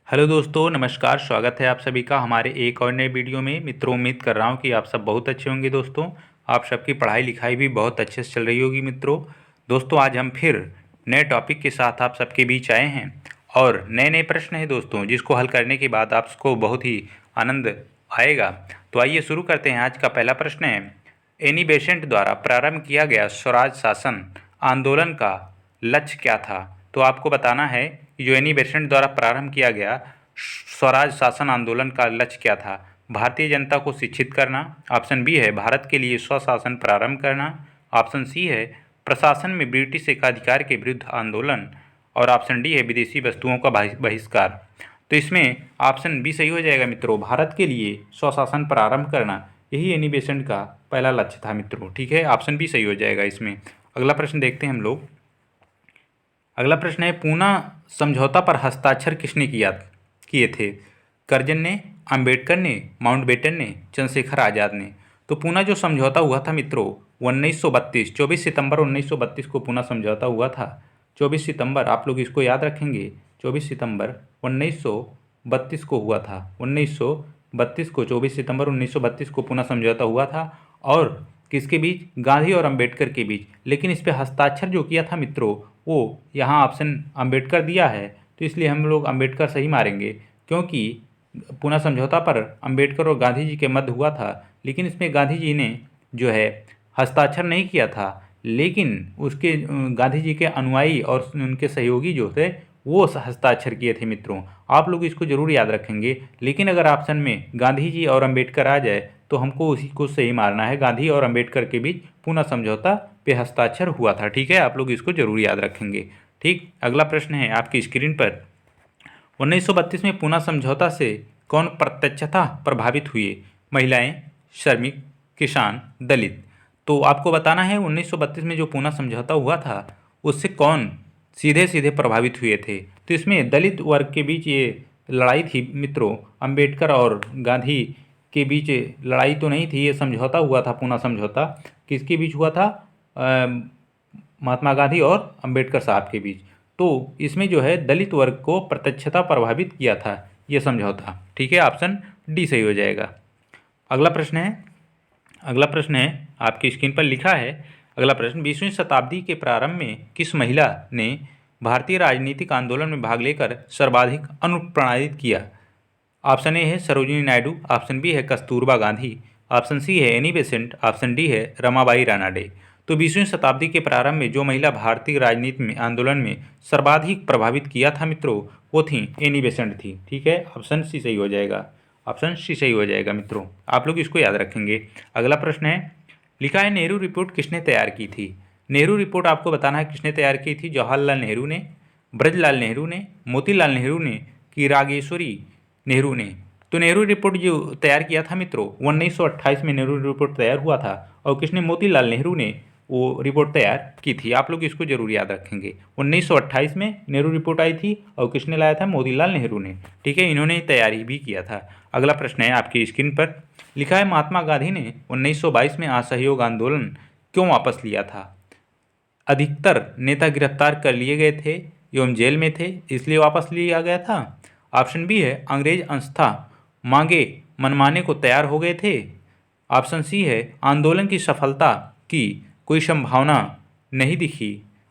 Hello दोस्तों, नमस्कार। स्वागत है आप सभी का हमारे एक और नए वीडियो में। मित्रों, उम्मीद कर रहा हूं कि आप सब बहुत अच्छे होंगे। दोस्तों, आप सबकी पढ़ाई लिखाई भी बहुत अच्छे से चल रही होगी। दोस्तों आज हम फिर नए टॉपिक के साथ आप सबके बीच आए हैं और नए नए प्रश्न हैं दोस्तों, जिसको हल करने के बाद आपको बहुत ही आनंद आएगा। तो आइए शुरू करते हैं। आज का पहला प्रश्न है, एनी बेसेंट द्वारा प्रारंभ किया गया स्वराज शासन आंदोलन का लक्ष्य क्या था? तो आपको बताना है कि जो एनी बेसेंट द्वारा प्रारंभ किया गया स्वराज शासन आंदोलन का लक्ष्य क्या था। भारतीय जनता को शिक्षित करना। ऑप्शन बी है भारत के लिए स्वशासन प्रारंभ करना। ऑप्शन सी है प्रशासन में ब्रिटिश एकाधिकार के विरुद्ध आंदोलन। और ऑप्शन डी है विदेशी वस्तुओं का बहिष्कार। तो इसमें ऑप्शन बी सही हो जाएगा मित्रों, भारत के लिए स्वशासन प्रारंभ करना। यही एनी बेसेंट का पहला लक्ष्य था मित्रों। ठीक है, ऑप्शन बी सही हो जाएगा इसमें। अगला प्रश्न देखते हैं हम लोग। अगला प्रश्न है, पूना समझौता पर हस्ताक्षर किसने किए थे? करजन ने, अंबेडकर ने, माउंटबेटन ने, चंद्रशेखर आज़ाद ने। तो पूना जो समझौता हुआ था मित्रों 1932 24 सितंबर 1932 को पूना समझौता हुआ था। 24 सितंबर आप लोग इसको याद रखेंगे। 24 सितंबर 1932 को हुआ था। 1932 को 24 सितंबर 1932 को पूना समझौता हुआ था। और किसके बीच? गांधी और अंबेडकर के बीच। लेकिन इस पे हस्ताक्षर जो किया था मित्रों, वो यहाँ ऑप्शन अंबेडकर दिया है, तो इसलिए हम लोग अंबेडकर सही मारेंगे। क्योंकि पूना समझौता पर अंबेडकर और गांधी जी के मध्य हुआ था, लेकिन इसमें गांधी जी ने जो है हस्ताक्षर नहीं किया था। लेकिन उसके गांधी जी के अनुयायी और उनके सहयोगी जो थे वो हस्ताक्षर किए थे मित्रों। आप लोग इसको जरूर याद रखेंगे। लेकिन अगर ऑप्शन में गांधी जी और अंबेडकर आ जाए तो हमको उसी को सही मारना है। गांधी और अंबेडकर के बीच पूना समझौता पे हस्ताक्षर हुआ था। ठीक है, आप लोग इसको जरूर याद रखेंगे। ठीक, अगला प्रश्न है आपकी स्क्रीन पर। 1932 में पूना समझौता से कौन प्रत्यक्षतः प्रभावित हुए? महिलाएं, श्रमिक, किसान, दलित। तो आपको बताना है 1932 में जो पूना समझौता हुआ था उससे कौन सीधे सीधे प्रभावित हुए थे? तो इसमें दलित वर्ग के बीच ये लड़ाई थी मित्रों। अंबेडकर और गांधी के बीच लड़ाई तो नहीं थी, ये समझौता हुआ था। पूना समझौता किसके बीच हुआ था? महात्मा गांधी और अंबेडकर साहब के बीच। तो इसमें जो है दलित वर्ग को प्रत्यक्षता प्रभावित किया था ये समझौता। ठीक है, ऑप्शन डी सही हो जाएगा। अगला प्रश्न है आपकी स्क्रीन पर लिखा है। अगला प्रश्न, 20वीं शताब्दी के प्रारंभ में किस महिला ने भारतीय राजनीतिक आंदोलन में भाग लेकर सर्वाधिक अनुप्राणित किया? ऑप्शन ए है सरोजिनी नायडू। ऑप्शन बी है कस्तूरबा गांधी। ऑप्शन सी है एनी बेसेंट। ऑप्शन डी है रमाबाई रानाडे। तो 20वीं शताब्दी के प्रारंभ में जो महिला भारतीय राजनीति में आंदोलन में सर्वाधिक प्रभावित किया था मित्रों, वो थी एनी बेसेंट थी। ठीक है, ऑप्शन सी सही हो जाएगा। ऑप्शन सी सही हो जाएगा मित्रों, आप लोग इसको याद रखेंगे। अगला प्रश्न है, लिखा है नेहरू रिपोर्ट किसने तैयार की थी? नेहरू रिपोर्ट आपको बताना है किसने तैयार की थी। जवाहरलाल नेहरू ने, ब्रजलाल नेहरू ने, मोतीलाल नेहरू ने कि रागेश्वरी नेहरू ने। तो नेहरू रिपोर्ट जो तैयार किया था मित्रों 1928 में नेहरू रिपोर्ट तैयार हुआ था। और किसने? मोतीलाल नेहरू ने वो रिपोर्ट तैयार की थी। आप लोग इसको जरूर याद रखेंगे। 1928 में नेहरू रिपोर्ट आई थी और किसने लाया था? मोतीलाल नेहरू ने। ठीक है, इन्होंने तैयारी भी किया था। अगला प्रश्न है आपकी स्क्रीन पर लिखा है, महात्मा गांधी ने 1922 में असहयोग आंदोलन क्यों वापस लिया था? अधिकतर नेता गिरफ्तार कर लिए गए थे एवं जेल में थे, इसलिए वापस लिया गया था। ऑप्शन बी है अंग्रेज अंशतः मांगे मनमाने को तैयार हो गए थे। ऑप्शन सी है आंदोलन की सफलता की कोई संभावना नहीं दिखी।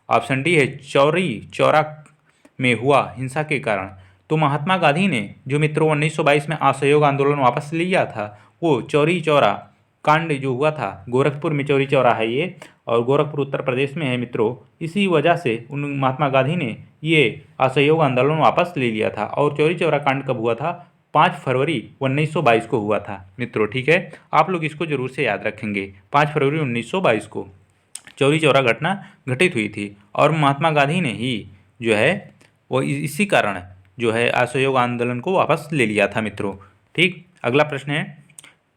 ऑप्शन डी है चौरी चौरा में हुआ हिंसा के कारण। तो महात्मा गांधी ने जो मित्रों 1922 में असहयोग आंदोलन वापस लिया था वो चौरी चौरा कांड जो हुआ था, गोरखपुर में चौरी चौरा है ये, और गोरखपुर उत्तर प्रदेश में है मित्रों। इसी वजह से उन महात्मा गांधी ने ये असहयोग आंदोलन वापस ले लिया था। और चौरी चौरा कांड कब हुआ था? 5 फरवरी 1922 को हुआ था मित्रों। ठीक है, आप लोग इसको जरूर से याद रखेंगे। 5 फरवरी 1922 को चौरी चौरा घटना घटित हुई थी और महात्मा गांधी ने ही जो है वो इसी कारण जो है असहयोग आंदोलन को वापस ले लिया था मित्रों। ठीक, अगला प्रश्न है,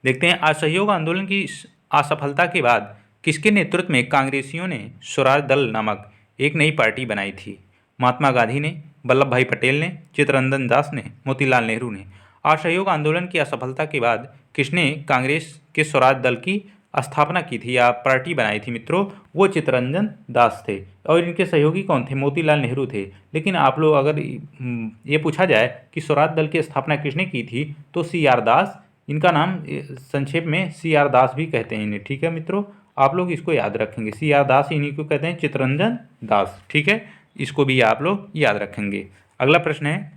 देखते हैं। असहयोग आंदोलन की असफलता के बाद किसके नेतृत्व में कांग्रेसियों ने स्वराज दल नामक एक नई पार्टी बनाई थी? महात्मा गांधी ने, वल्लभ भाई पटेल ने, चित्तरंजन दास ने, मोतीलाल नेहरू ने। असहयोग आंदोलन की असफलता के बाद किसने कांग्रेस के स्वराज दल की स्थापना की थी या पार्टी बनाई थी मित्रों, वो चित्तरंजन दास थे। और इनके सहयोगी कौन थे? मोतीलाल नेहरू थे। लेकिन आप लोग अगर ये पूछा जाए कि स्वराज दल की स्थापना किसने की थी, तो CR दास, इनका नाम संक्षेप में CR दास भी कहते हैं इन्हें। ठीक है मित्रों, आप लोग इसको याद रखेंगे, CR दास इन्हीं को कहते हैं, चित्तरंजन दास। ठीक है, इसको भी आप लोग याद रखेंगे। अगला प्रश्न है,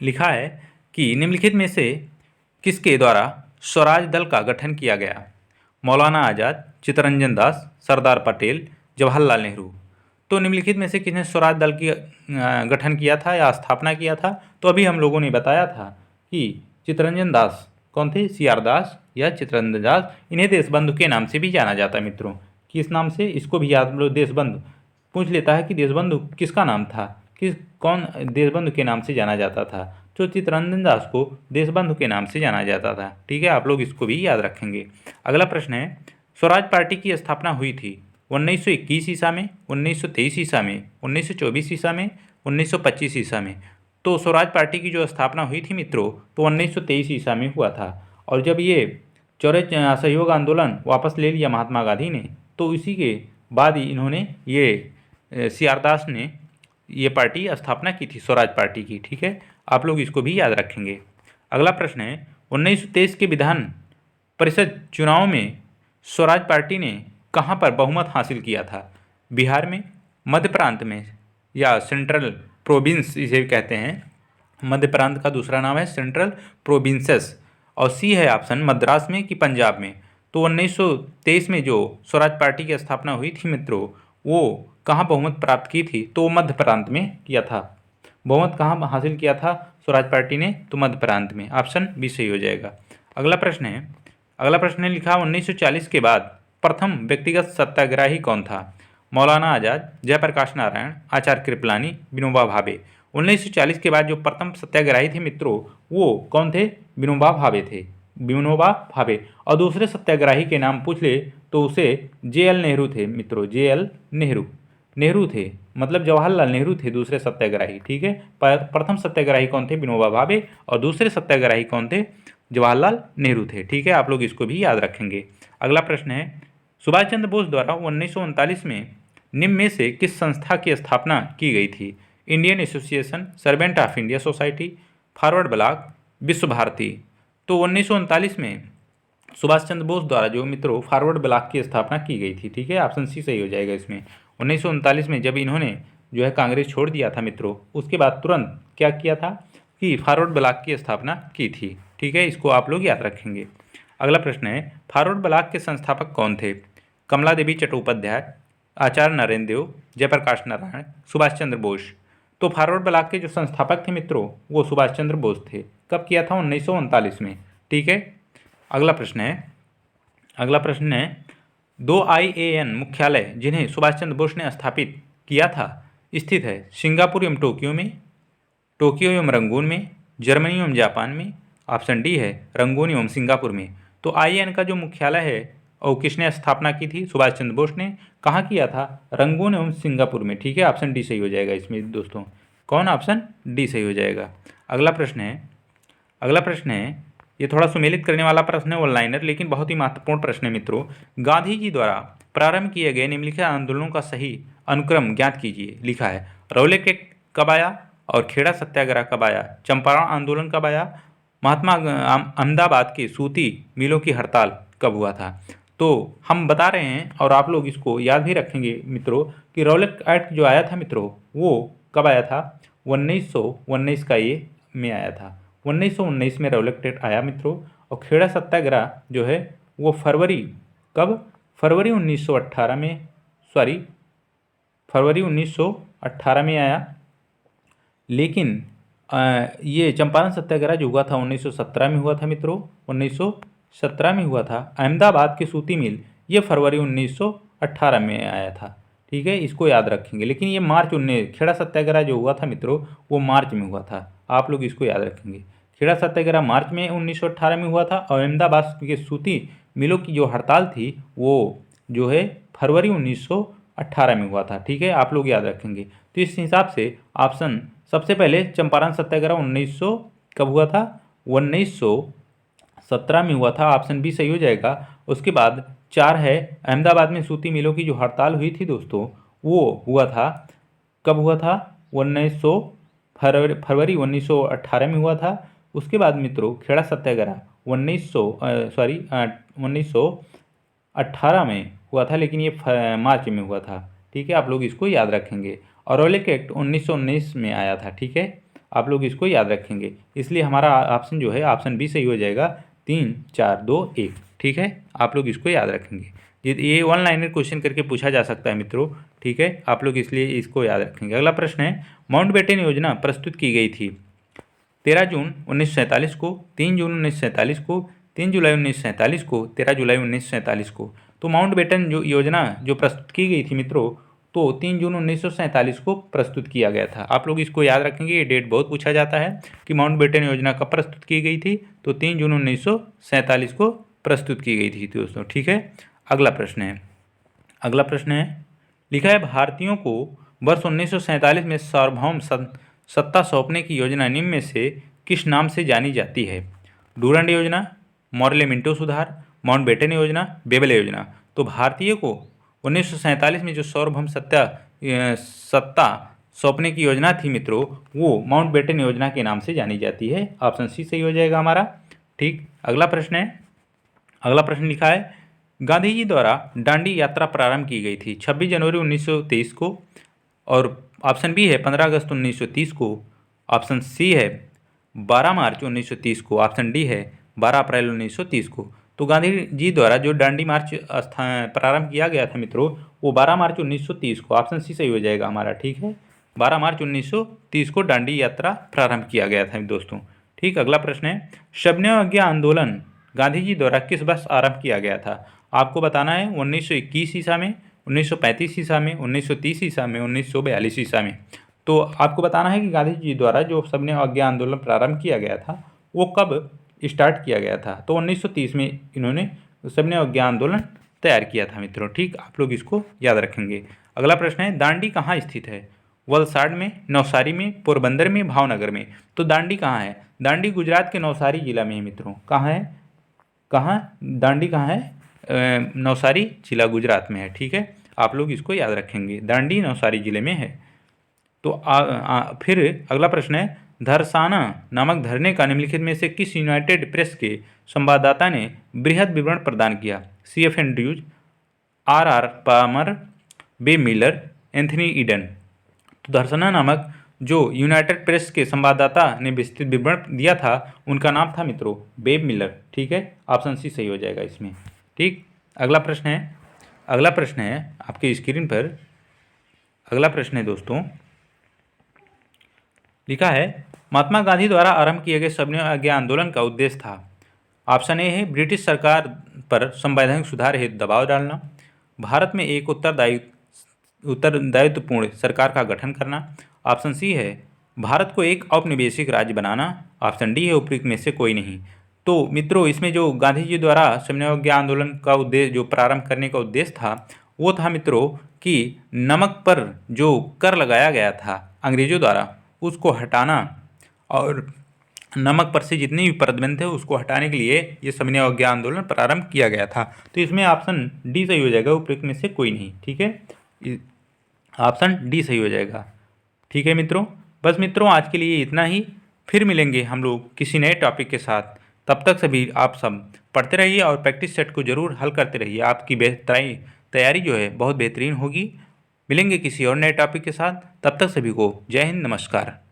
लिखा है कि निम्नलिखित में से किसके द्वारा स्वराज दल का गठन किया गया? मौलाना आज़ाद, चित्तरंजन दास, सरदार पटेल, जवाहरलाल नेहरू। तो निम्नलिखित में से किसने स्वराज दल की गठन किया था या स्थापना किया था? तो अभी हम लोगों ने बताया था कि चित्तरंजन दास कौन थे? CR दास या चित्तरंजन दास। इन्हें देशबंधु के नाम से भी जाना जाता है मित्रों। किस नाम से? इसको भी याद लोग, देशबंधु पूछ लेता है कि देशबंधु किसका नाम था, कौन देशबंधु के नाम से जाना जाता था, तो चित्तरंजन दास को देशबंधु के नाम से जाना जाता था। ठीक है, आप लोग इसको भी याद रखेंगे। अगला प्रश्न है, स्वराज पार्टी की स्थापना हुई थी 1921 ईसा में, 1923 ईसा में, 1924 ईसा में, 1925 ईसा में। तो स्वराज पार्टी की जो स्थापना हुई थी मित्रों, तो 1923 ईसा में हुआ था। और जब ये चौरे असहयोग आंदोलन वापस ले लिया महात्मा गांधी ने, तो इसी के बाद ही इन्होंने ये CR दास ने ये पार्टी स्थापना की थी, स्वराज पार्टी की। ठीक है, आप लोग इसको भी याद रखेंगे। अगला प्रश्न है, 1923 के विधान परिषद चुनाव में स्वराज पार्टी ने कहाँ पर बहुमत हासिल किया था? बिहार में, मध्य प्रांत में, या सेंट्रल प्रोविंस इसे कहते हैं। मध्य प्रांत का दूसरा नाम है सेंट्रल प्रोविंसेस। और C है ऑप्शन, मद्रास में कि पंजाब में। तो 1923 में जो स्वराज पार्टी की स्थापना हुई थी मित्रों, वो कहाँ बहुमत प्राप्त की थी? तो मध्य प्रांत में किया था। बहुमत कहाँ हासिल किया था स्वराज पार्टी ने? तो मध्य प्रांत में। ऑप्शन B सही हो जाएगा। अगला प्रश्न है, लिखा 1940 के बाद प्रथम व्यक्तिगत सत्याग्रही कौन था? मौलाना आज़ाद, जयप्रकाश नारायण, आचार्य कृपलानी, विनोबा भावे। 1940 के बाद जो प्रथम सत्याग्रही थे मित्रों, वो कौन थे? विनोबा भावे थे, विनोबा भावे। और दूसरे सत्याग्रही के नाम पूछ ले तो उसे JL नेहरू थे मित्रों, JL नेहरू थे, मतलब जवाहरलाल नेहरू थे दूसरे सत्याग्रही। ठीक है, प्रथम सत्याग्रही कौन थे? विनोबा भावे। और दूसरे सत्याग्रही कौन थे? जवाहरलाल नेहरू थे। ठीक है, आप लोग इसको भी याद रखेंगे। अगला प्रश्न है, सुभाष चंद्र बोस द्वारा 1939 में निम्न में से किस संस्था की स्थापना की गई थी? Indian association, servant of India society, forward block, विश्व भारती। तो 1939 में सुभाष चंद्र बोस द्वारा जो मित्रों फॉरवर्ड ब्लॉक की स्थापना की गई थी। ठीक है, ऑप्शन C सही हो जाएगा इसमें। 1939 में जब इन्होंने जो है कांग्रेस छोड़ दिया था मित्रों, उसके बाद तुरंत क्या किया था कि फॉरवर्ड ब्लॉक की स्थापना की थी। ठीक है, इसको आप लोग याद रखेंगे। अगला प्रश्न है, फॉरवर्ड ब्लॉक के संस्थापक कौन थे? कमला देवी चट्टोपाध्याय, आचार्य नरेंद्र देव, जयप्रकाश नारायण, सुभाष चंद्र बोस। तो फॉरवर्ड ब्लॉक के जो संस्थापक थे मित्रों, वो सुभाष चंद्र बोस थे। कब किया था? 1939 में। ठीक है, अगला प्रश्न है, 2 IAN मुख्यालय जिन्हें सुभाष चंद्र बोस ने स्थापित किया था स्थित है सिंगापुर एवं टोक्यो में, टोक्यो एवं रंगून में, जर्मनी एवं जापान में। ऑप्शन D है रंगून एवं सिंगापुर में। तो IAN का जो मुख्यालय है और किसने स्थापना की थी? सुभाष चंद्र बोस ने। कहाँ किया था? रंगून एवं सिंगापुर में। ठीक है, ऑप्शन D सही हो जाएगा इसमें दोस्तों। कौन? ऑप्शन D सही हो जाएगा। अगला प्रश्न है, ये थोड़ा सुमेलित करने वाला प्रश्न है, ऑनलाइनर, लेकिन बहुत ही महत्वपूर्ण प्रश्न है मित्रों। गांधी जी द्वारा प्रारंभ किए गए निम्नलिखित आंदोलनों का सही अनुक्रम ज्ञात कीजिए। लिखा है, रौलट एक्ट कब आया और खेड़ा सत्याग्रह कब आया, चंपारण आंदोलन कब आया, महात्मा अहमदाबाद के सूती मिलों की हड़ताल कब हुआ था। तो हम बता रहे हैं और आप लोग इसको याद भी रखेंगे मित्रों कि रौलट एक्ट जो आया था मित्रों, वो कब आया था? 1919 का ये में आया था। 1919 में रौलट एक्ट आया मित्रों। और खेड़ा सत्याग्रह जो है वो फरवरी 1918 में, फरवरी 1918 में आया। लेकिन ये चंपारण सत्याग्रह जो हुआ था 1917 में हुआ था मित्रों, 1917 में हुआ था। अहमदाबाद के सूती मिल ये फरवरी 1918 में आया था। ठीक है, इसको याद रखेंगे। लेकिन ये खेड़ा सत्याग्रह जो हुआ था मित्रों, वो मार्च में हुआ था। आप लोग इसको याद रखेंगे। खेड़ा सत्याग्रह मार्च में 1918 में हुआ था और अहमदाबाद के सूती मिलों की जो हड़ताल थी वो जो है फरवरी 1918 में हुआ था। ठीक है, आप लोग याद रखेंगे। तो इस हिसाब से ऑप्शन सबसे पहले चंपारण सत्याग्रह 1900 कब हुआ था? 1917 में हुआ था। ऑप्शन B सही हो जाएगा। उसके बाद 4 है, अहमदाबाद में सूती मिलों की जो हड़ताल हुई थी दोस्तों, वो हुआ था, कब हुआ था? 1900 फरवरी 1918 में हुआ था। उसके बाद मित्रों खेड़ा सत्याग्रह 1918 में हुआ था, लेकिन ये मार्च में हुआ था। ठीक है, आप लोग इसको याद रखेंगे। और औरैया एक्ट 1919 में आया था। ठीक है, आप लोग इसको याद रखेंगे। इसलिए हमारा ऑप्शन जो है ऑप्शन बी सही हो जाएगा, 3 4 2 1। ठीक है, आप लोग इसको याद रखेंगे। ये वन लाइनर क्वेश्चन करके पूछा जा सकता है मित्रों। ठीक है, आप लोग इसलिए इसको याद रखेंगे। अगला प्रश्न है, माउंटबेटन योजना प्रस्तुत की गई थी 13 जून 1947 को, 3 जून 1947 को, 3 जुलाई 1947 को, 13 जुलाई 1947 को। तो माउंटबेटन जो योजना जो प्रस्तुत की गई थी मित्रों, तो 3 जून 1947 को प्रस्तुत किया गया था। आप लोग इसको याद रखेंगे, ये डेट बहुत पूछा जाता है कि माउंटबेटन योजना कब प्रस्तुत की गई थी, तो 3 जून 1947 को प्रस्तुत की गई थी दोस्तों। ठीक है, अगला प्रश्न है, लिखा है भारतीयों को वर्ष 1947 में सार्वभौम सत्ता सौंपने की योजना निम्न में से किस नाम से जानी जाती है? डूरंड योजना, मॉर्ले मिंटो सुधार, माउंटबेटन योजना, बेबले योजना। तो भारतीय को 1947 में जो सार्वभौम सत्ता सौंपने की योजना थी मित्रों, वो माउंटबेटन योजना के नाम से जानी जाती है। ऑप्शन सी सही हो जाएगा हमारा। ठीक, अगला प्रश्न लिखा है, गांधी जी द्वारा दांडी यात्रा प्रारंभ की गई थी 26 जनवरी 1923 को, और ऑप्शन बी है 15 अगस्त 1930 को, ऑप्शन सी है 12 मार्च 1930 को, ऑप्शन डी है 12 अप्रैल 1930 को। तो गांधी जी द्वारा जो दांडी मार्च प्रारंभ किया गया था मित्रों, वो 12 मार्च 1930 को, ऑप्शन सी सही हो जाएगा हमारा। ठीक है, 12 मार्च 1930 को दांडी यात्रा प्रारंभ किया गया था दोस्तों। ठीक, अगला प्रश्न है, शबने अज्ञा आंदोलन गांधी जी द्वारा किस वर्ष आरंभ किया गया था? आपको बताना है 1921 ईसा में, 1935 ईसा में, 1930 ईसा में, 1942 ईसा में। तो आपको बताना है कि गांधी जी द्वारा जो सबने अज्ञा आंदोलन प्रारंभ किया गया था, वो कब स्टार्ट किया गया था? तो 1930 में इन्होंने सबने अज्ञा आंदोलन तैयार किया था मित्रों। ठीक, आप लोग इसको याद रखेंगे। अगला प्रश्न है, दांडी कहाँ स्थित है? वलसाड में, नवसारी में, पोरबंदर में, भावनगर में। तो दांडी कहाँ है? दांडी गुजरात के नवसारी जिला में है मित्रों। कहाँ है? दांडी कहाँ है? नवसारी जिला गुजरात में है। ठीक है, आप लोग इसको याद रखेंगे, दांडी नवसारी जिले में है। तो फिर अगला प्रश्न है, धरसाना नामक धरने का निम्नलिखित में से किस यूनाइटेड प्रेस के संवाददाता ने बृहद विवरण प्रदान किया? CF Andrews, RR Palmer, Webb Miller, Anthony Eden. तो धरसाना नामक जो यूनाइटेड प्रेस के संवाददाता ने विस्तृत विवरण दिया था, उनका नाम था मित्रों बेब मिलर। ठीक है, ऑप्शन सी सही हो जाएगा इसमें। ठीक, अगला प्रश्न है आपके स्क्रीन पर। अगला प्रश्न है दोस्तों, लिखा है, महात्मा गांधी द्वारा आरंभ किए गए सबने आज्ञा आंदोलन का उद्देश्य था। ऑप्शन ए है ब्रिटिश सरकार पर संवैधानिक सुधार हेतु दबाव डालना, भारत में एक उत्तरदायित्वपूर्ण सरकार का गठन करना, ऑप्शन सी है भारत को एक औपनिवेशिक राज्य बनाना, ऑप्शन डी है उपयुक्त में से कोई नहीं। तो मित्रों, इसमें जो गांधी जी द्वारा समन्वय आंदोलन का उद्देश्य जो प्रारंभ करने का उद्देश्य था, वो था मित्रों कि नमक पर जो कर लगाया गया था अंग्रेजों द्वारा, उसको हटाना, और नमक पर से जितने भी प्रतिबंध थे उसको हटाने के लिए ये समन्वय अवज्ञा आंदोलन प्रारंभ किया गया था। तो इसमें ऑप्शन डी सही हो जाएगा, उपयुक्त में से कोई नहीं। ठीक है, ऑप्शन डी सही हो जाएगा। ठीक है मित्रों, बस मित्रों आज के लिए इतना ही। फिर मिलेंगे हम लोग किसी नए टॉपिक के साथ। तब तक सभी आप सब पढ़ते रहिए और प्रैक्टिस सेट को जरूर हल करते रहिए। आपकी तैयारी जो है बहुत बेहतरीन होगी। मिलेंगे किसी और नए टॉपिक के साथ, तब तक सभी को जय हिंद, नमस्कार।